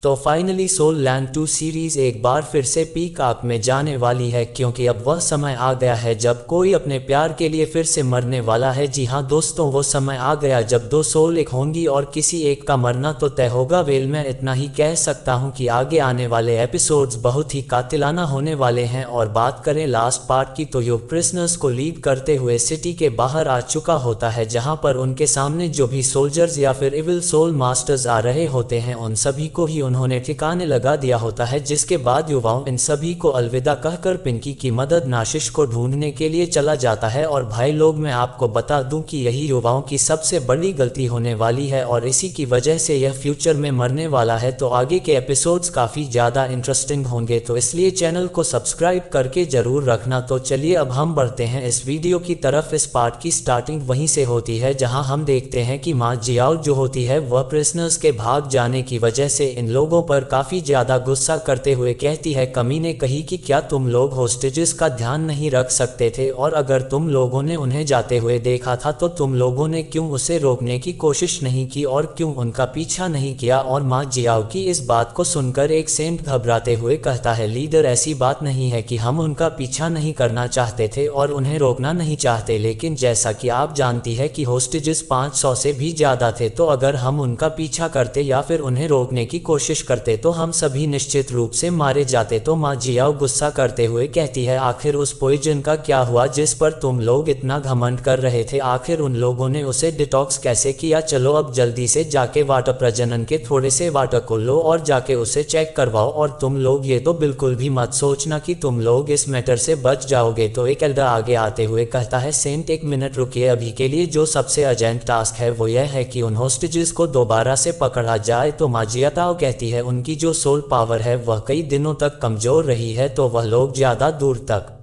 तो finally soul land 2 series एक बार फिर से पीक आर्क में जाने वाली है, क्योंकि अब वह समय आ गया है जब कोई अपने प्यार के लिए फिर से मरने वाला है। जी हाँ दोस्तों, वो समय आ गया जब दो सोल एक होंगी और किसी एक का मरना तो तय होगा। वेल, मैं इतना ही कह सकता हूँ कि आगे आने वाले एपिसोड्स बहुत ही कातिलाना होने वाले हैं। और बात करें लास्ट पार्ट की, तो यो प्रिजनर्स को लीड करते हुए सिटी के बाहर आ चुका होता है, जहाँ पर उनके सामने जो भी सोल्जर्स या फिर इविल सोल मास्टर्स आ रहे होते हैं उन सभी को ही उन्होंने ठिकाने लगा दिया होता है। जिसके बाद युवाओं इन सभी को अलविदा कहकर पिंकी की मदद नाशिश को ढूंढने के लिए चला जाता है। और भाई लोग, मैं आपको बता दूं कि यही युवाओं की सबसे बड़ी गलती होने वाली है और इसी की वजह से यह फ्यूचर में मरने वाला है। तो आगे के एपिसोड्स काफी ज्यादा इंटरेस्टिंग होंगे, तो इसलिए चैनल को सब्सक्राइब करके जरूर रखना। तो चलिए अब हम बढ़ते हैं इस वीडियो की तरफ। इस पार्ट की स्टार्टिंग वहीं से होती है जहां हम देखते हैं कि माँ जियाओ जो होती है वह प्रिजनर्स के भाग जाने की वजह से इन लोगों पर काफी ज्यादा गुस्सा करते हुए कहती है, कमीने कही कि क्या तुम लोग होस्टेजेस का ध्यान नहीं रख सकते थे, और अगर तुम लोगों ने उन्हें जाते हुए देखा था तो तुम लोगों ने क्यों उसे रोकने की कोशिश नहीं की और क्यों उनका पीछा नहीं किया। और माँ जियाओ की इस बात को सुनकर एक सेंट घबराते हुए कहता है, लीडर ऐसी बात नहीं है कि हम उनका पीछा नहीं करना चाहते थे और उन्हें रोकना नहीं चाहते, लेकिन जैसा कि आप जानती है कि होस्टेजेस 500 से भी ज्यादा थे, तो अगर हम उनका पीछा करते या फिर उन्हें रोकने की कोशिश करते तो हम सभी निश्चित रूप से मारे जाते। तो माँ जियाओ गुस्सा करते हुए कहती है, आखिर उस पॉइजन का क्या हुआ जिस पर तुम लोग इतना घमंड कर रहे थे? आखिर उन लोगों ने उसे डिटॉक्स कैसे किया? चलो अब जल्दी से जाके वाटर प्रजनन के थोड़े से वाटर को लो और जाके उसे चेक करवाओ। और तुम लोग ये तो बिल्कुल भी मत सोचना कि तुम लोग इस मैटर से बच जाओगे। तो एक एल्डर आगे आते हुए कहता है, सेंट एक मिनट रुकिए, अभी के लिए जो सबसे अर्जेंट टास्क है वो यह है कि उन होस्टेजेस को दोबारा से पकड़ा जाए। तो माँ जियाओ कहती है, उनकी जो सोल पावर है वह कई दिनों तक कमजोर रही है, तो वह लोग ज्यादा दूर तक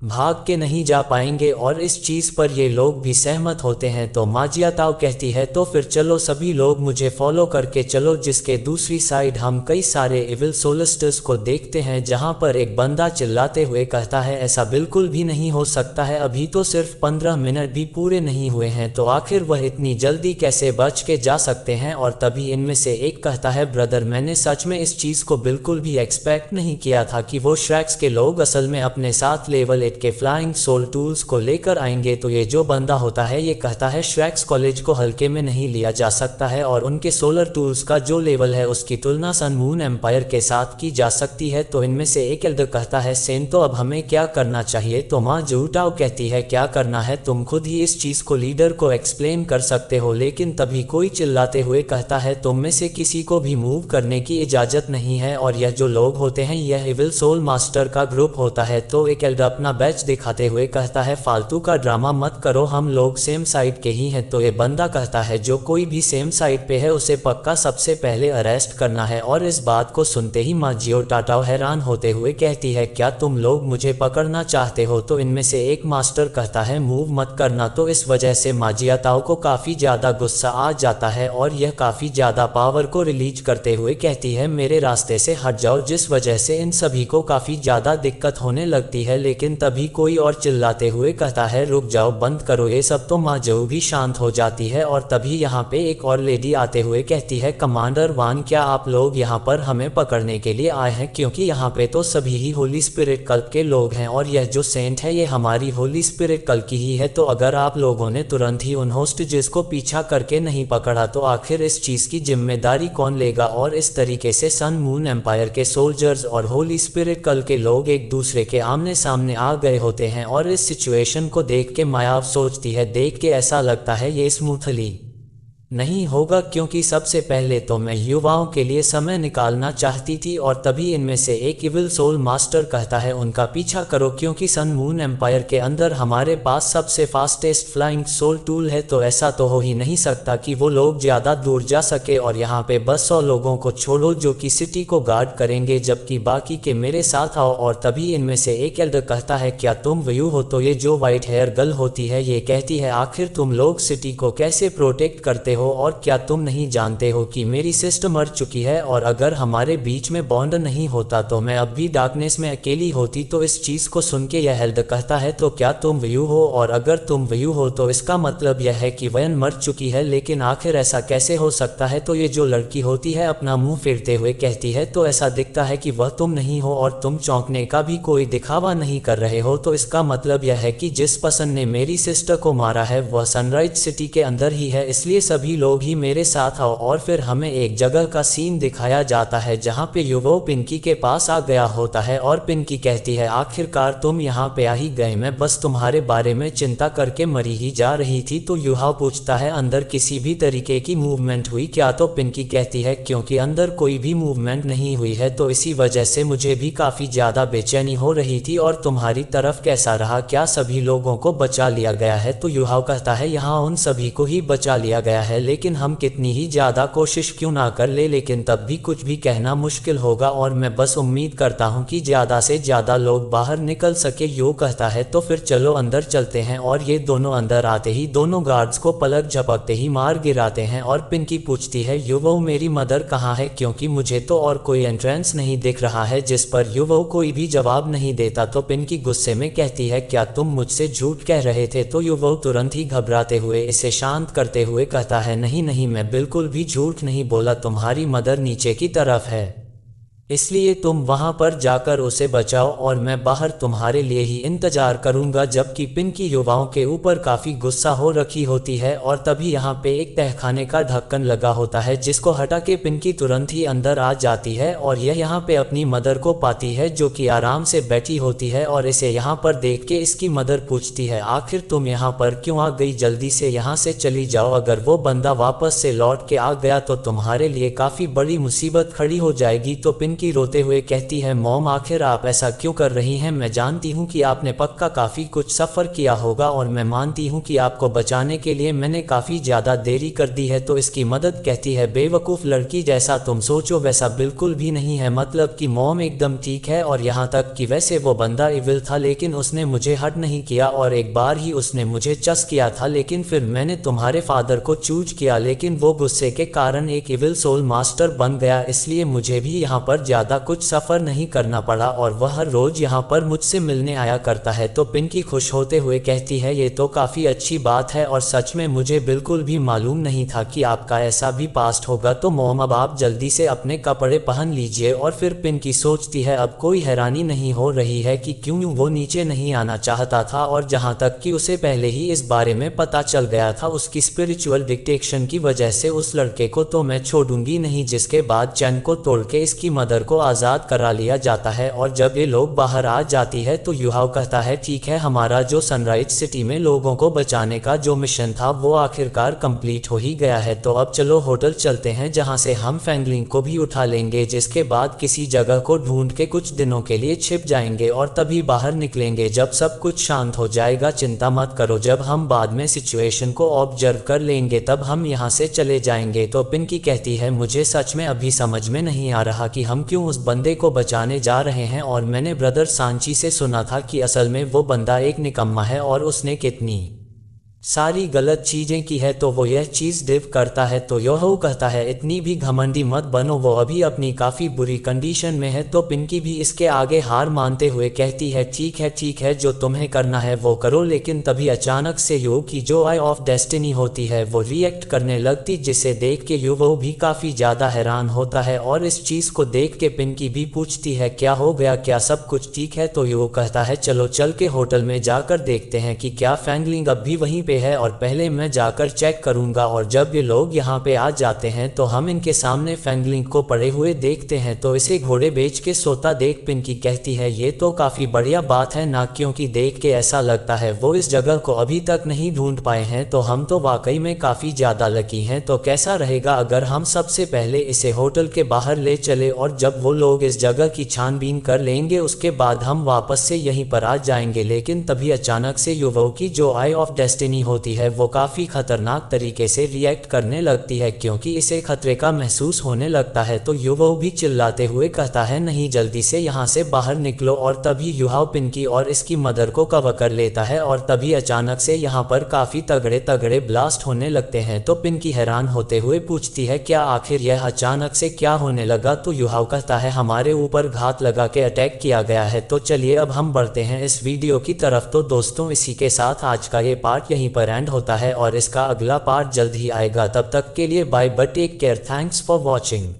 भाग के नहीं जा पाएंगे और इस चीज पर ये लोग भी सहमत होते हैं। तो माँ जियाओ कहती है, तो फिर चलो सभी लोग मुझे फॉलो करके चलो। जिसके दूसरी साइड हम कई सारे इविल सोलिस्टर्स को देखते हैं, जहां पर एक बंदा चिल्लाते हुए कहता है, ऐसा बिल्कुल भी नहीं हो सकता है, अभी तो सिर्फ 15 मिनट भी पूरे नहीं हुए हैं, तो आखिर वह इतनी जल्दी कैसे बच के जा सकते हैं? और तभी इनमें से एक कहता है, ब्रदर मैंने सच में इस चीज को बिल्कुल भी एक्सपेक्ट नहीं किया था कि वो श्रैक्स के लोग असल में अपने साथ लेवल के फ्लाइंग सोल टूल्स को लेकर आएंगे। तो ये जो बंदा होता है ये कहता है, श्रैक्स कॉलेज को हल्के में नहीं लिया जा सकता है और उनके सोलर टूल्स का जो लेवल है उसकी तुलना सन मून एम्पायर के साथ की जा सकती है। तो इनमें से एक एल्डर कहता है, सेन तो अब हमें क्या करना चाहिए? तो माँ जियाओ कहती है, क्या करना है तुम खुद ही इस चीज को लीडर को एक्सप्लेन कर सकते हो। लेकिन तभी कोई चिल्लाते हुए कहता है, तुम में से किसी को भी मूव करने की इजाजत नहीं है, और यह जो लोग होते हैं यह इविल सोल मास्टर का ग्रुप होता है। तो एक एल्डर अपना बैच दिखाते हुए कहता है, फालतू का ड्रामा मत करो, हम लोग सेम साइड के ही हैं। तो ये बंदा कहता है, जो कोई भी सेम साइड पे है उसे पक्का सबसे पहले अरेस्ट करना है। और इस बात को सुनते ही माँ जियाओ हैरान होते हुए कहती है, क्या तुम लोग मुझे पकड़ना चाहते हो? तो इनमें से एक मास्टर कहता है, मूव मत करना। तो इस वजह से माँ जियाओ को काफी ज्यादा गुस्सा आ जाता है और यह काफी ज्यादा पावर को रिलीज करते हुए कहती है, मेरे रास्ते से हट जाओ, जिस वजह से इन सभी को काफी ज्यादा दिक्कत होने लगती है। लेकिन तभी कोई और चिल्लाते हुए कहता है, रुक जाओ, बंद करो ये सब। तो माँ जियाओ भी शांत हो जाती है और तभी यहाँ पे एक और लेडी आते हुए कहती है, कमांडर वान, क्या आप लोग यहाँ पर हमें पकड़ने के लिए आए हैं? क्योंकि यहाँ पे तो सभी ही होली स्पिरिट कल्प के लोग हैं और यह जो सेंट है ये हमारी होली स्पिरिट कल्प की ही है। तो अगर आप लोगों ने तुरंत ही उन होस्टेजेस को पीछा करके नहीं पकड़ा तो आखिर इस चीज की जिम्मेदारी कौन लेगा? और इस तरीके से सन मून एम्पायर के सोल्जर्स और होली स्पिरिट कल्प के लोग एक दूसरे के आमने सामने आ गए होते हैं। और इस सिचुएशन को देख के मायाव सोचती है, देख के ऐसा लगता है ये स्मूथली नहीं होगा, क्योंकि सबसे पहले तो मैं युवाओं के लिए समय निकालना चाहती थी। और तभी इनमें से एक इविल सोल मास्टर कहता है, उनका पीछा करो, क्योंकि सन मून एम्पायर के अंदर हमारे पास सबसे फास्टेस्ट फ्लाइंग सोल टूल है। तो ऐसा तो हो ही नहीं सकता कि वो लोग ज्यादा दूर जा सके, और यहाँ पे बस 100 लोगों को छोड़ो जो कि सिटी को गार्ड करेंगे, जबकि बाकी के मेरे साथ आओ। और तभी इनमें से एक एल्डर कहता है, क्या तुम व्यू हो? तो ये जो व्हाइट हेयर गर्ल होती है ये कहती है, आखिर तुम लोग सिटी को कैसे प्रोटेक्ट करते हो, और क्या तुम नहीं जानते हो कि मेरी सिस्टर मर चुकी है, और अगर हमारे बीच में बॉन्ड नहीं होता तो मैं अब भी डार्कनेस में अकेली होती। तो इस चीज को सुन के यह हेल्ड कहता है, तो क्या तुम वयू हो, और अगर तुम वयू हो तो इसका मतलब यह है कि वयन मर चुकी है, लेकिन आखिर ऐसा कैसे हो सकता है। तो ये जो लड़की होती है अपना मुंह फेरते हुए कहती है, तो ऐसा दिखता है कि वह तुम नहीं हो और तुम चौंकने का भी कोई दिखावा नहीं कर रहे हो, तो इसका मतलब यह है कि जिस पर्सन ने मेरी सिस्टर को मारा है वह सनराइज सिटी के अंदर ही है, इसलिए सभी लोग ही मेरे साथ आओ। और फिर हमें एक जगह का सीन दिखाया जाता है जहां पे युवो पिंकी के पास आ गया होता है, और पिंकी कहती है, आखिरकार तुम यहाँ पे आ ही गए, मैं बस तुम्हारे बारे में चिंता करके मरी ही जा रही थी। तो युहा पूछता है, अंदर किसी भी तरीके की मूवमेंट हुई क्या। तो पिंकी कहती है, क्योंकि अंदर कोई भी मूवमेंट नहीं हुई है तो इसी वजह से मुझे भी काफी ज्यादा बेचैनी हो रही थी। और तुम्हारी तरफ कैसा रहा, क्या सभी लोगों को बचा लिया गया है। तो युहा कहता है, यहाँ उन सभी को ही बचा लिया गया है, लेकिन हम कितनी ही ज्यादा कोशिश क्यों ना कर ले, लेकिन तब भी कुछ भी कहना मुश्किल होगा, और मैं बस उम्मीद करता हूँ कि ज्यादा से ज्यादा लोग बाहर निकल सके। यो कहता है, तो फिर चलो अंदर चलते हैं। और ये दोनों अंदर आते ही दोनों गार्ड्स को पलक झपकते ही मार गिराते हैं। और पिंकी पूछती है, युवो मेरी मदर कहाँ है, क्योंकि मुझे तो और कोई एंट्रेंस नहीं दिख रहा है। जिस पर युवो कोई भी जवाब नहीं देता। तो पिंकी गुस्से में कहती है, क्या तुम मुझसे झूठ कह रहे थे। तो युवो तुरंत ही घबराते हुए इसे शांत करते हुए कहता है, नहीं नहीं, मैं बिल्कुल भी झूठ नहीं बोला, तुम्हारी मदर नीचे की तरफ है, इसलिए तुम वहां पर जाकर उसे बचाओ और मैं बाहर तुम्हारे लिए ही इंतजार करूंगा। जबकि पिंकी युवाओं के ऊपर काफी गुस्सा हो रखी होती है, और तभी यहाँ पे एक तहखाने का ढक्कन लगा होता है जिसको हटा के पिंकी तुरंत ही अंदर आ जाती है, और यह यहाँ पे अपनी मदर को पाती है जो कि आराम से बैठी होती है। और इसे यहाँ पर देख के इसकी मदर पूछती है, आखिर तुम यहाँ पर क्यों आ गई, जल्दी से यहाँ से चली जाओ, अगर वो बंदा वापस से लौट के आ गया तो तुम्हारे लिए काफी बड़ी मुसीबत खड़ी हो जाएगी। तो पिंकी रोते हुए कहती है, मॉम आखिर आप ऐसा क्यों कर रही हैं, मैं जानती हूँ कि आपने पक्का काफी कुछ सफर किया होगा, और मैं मानती हूँ कि आपको बचाने के लिए मैंने काफी ज्यादा देरी कर दी है। तो इसकी मदद कहती है, बेवकूफ लड़की, जैसा तुम सोचो वैसा बिल्कुल भी नहीं है, मतलब कि मॉम एकदम ठीक है, और यहाँ तक कि वैसे वो बंदा इविल था लेकिन उसने मुझे हर्ट नहीं किया, और एक बार ही उसने मुझे चस किया था, लेकिन फिर मैंने तुम्हारे फादर को चूज किया, लेकिन वो गुस्से के कारण एक इविल सोल मास्टर बन गया, इसलिए मुझे भी यहाँ पर ज्यादा कुछ सफर नहीं करना पड़ा, और वह हर रोज यहाँ पर मुझसे मिलने आया करता है। तो पिंकी खुश होते हुए कहती है, ये तो काफी अच्छी बात है, और सच में मुझे बिल्कुल भी मालूम नहीं था कि आपका ऐसा भी पास्ट होगा। तो मॉम अब आप जल्दी से अपने कपड़े पहन लीजिए। और फिर पिंकी सोचती है, अब कोई हैरानी नहीं हो रही है कि क्यों वो नीचे नहीं आना चाहता था, और जहाँ तक कि उसे पहले ही इस बारे में पता चल गया था उसकी स्पिरिचुअल डिक्टेशन की वजह से उस लड़के को तो मैं छोड़ूंगी नहीं। जिसके बाद चैन को तोड़ के इसकी मदर को आज़ाद करा लिया जाता है, और जब ये लोग बाहर आ जाती है तो युहाव कहता है, ठीक है, हमारा जो सनराइज सिटी में लोगों को बचाने का जो मिशन था वो आखिरकार कंप्लीट हो ही गया है। तो अब चलो होटल चलते हैं जहां से हम फैंगलिंग को भी उठा लेंगे, जिसके बाद किसी जगह को ढूंढ के कुछ दिनों के लिए छिप जाएंगे और तभी बाहर निकलेंगे जब सब कुछ शांत हो जाएगा। चिंता मत करो, जब हम बाद में सिचुएशन को ऑब्जर्व कर लेंगे तब हम यहाँ से चले जाएंगे। तो पिंकी कहती है, मुझे सच में अभी समझ में नहीं आ रहा कि हम क्यों उस बंदे को बचाने जा रहे हैं, और मैंने ब्रदर सांची से सुना था कि असल में वो बंदा एक निकम्मा है और उसने कितनी सारी गलत चीजें की है, तो वो यह चीज डिव करता है। तो योहो कहता है, इतनी भी घमंडी मत बनो, वो अभी अपनी काफी बुरी कंडीशन में है। तो पिंकी भी इसके आगे हार मानते हुए कहती है, ठीक है, जो तुम्हें करना है वो करो। लेकिन तभी अचानक से यो की जो आई ऑफ डेस्टिनी होती है वो रिएक्ट करने लगती, जिसे देख के युवो भी काफी ज्यादा हैरान होता है, और इस चीज को देख के पिंकी भी पूछती है, क्या हो गया, क्या सब कुछ ठीक है। तो यो कहता है, चलो चल के होटल में जाकर देखते हैं कि क्या फैंगलिंग अब भी वहीं पे है, और पहले मैं जाकर चेक करूंगा। और जब ये लोग यहाँ पे आ जाते हैं तो हम इनके सामने फैंगलिंग को पड़े हुए देखते हैं। तो इसे घोड़े बेच के सोता देख पिंकी कहती है, ये तो काफी बढ़िया बात है ना, क्योंकि देख के ऐसा लगता है वो इस जगह को अभी तक नहीं ढूंढ पाए हैं, तो हम तो वाकई में काफी ज्यादा लकी हैं। तो कैसा रहेगा अगर हम सबसे पहले इसे होटल के बाहर ले चले, और जब वो लोग इस जगह की छानबीन कर लेंगे उसके बाद हम वापस से यहीं पर आ जाएंगे। लेकिन तभी अचानक से युवो की जो आई ऑफ डेस्टिनी पिन्नी होती है वो काफ़ी खतरनाक तरीके से रिएक्ट करने लगती है क्योंकि इसे खतरे का महसूस होने लगता है। तो युवाओ भी चिल्लाते हुए कहता है नहीं जल्दी से यहाँ से बाहर निकलो, और तभी युवाओ पिंकी और इसकी मदर को कवर कर लेता है और तभी अचानक से यहाँ पर काफ़ी तगड़े तगड़े ब्लास्ट होने लगते हैं। तो पिंकी हैरान होते हुए पूछती है क्या आखिर यह अचानक से क्या होने लगा। तो युवाओ कहता है हमारे ऊपर घात लगा के अटैक किया गया है। तो चलिए अब हम बढ़ते हैं इस वीडियो की तरफ। तो दोस्तों इसी के साथ आज का ये पार्ट यहीं पर एंड होता है और इसका अगला पार्ट जल्द ही आएगा। तब तक के लिए bye, but take care, thanks for watching.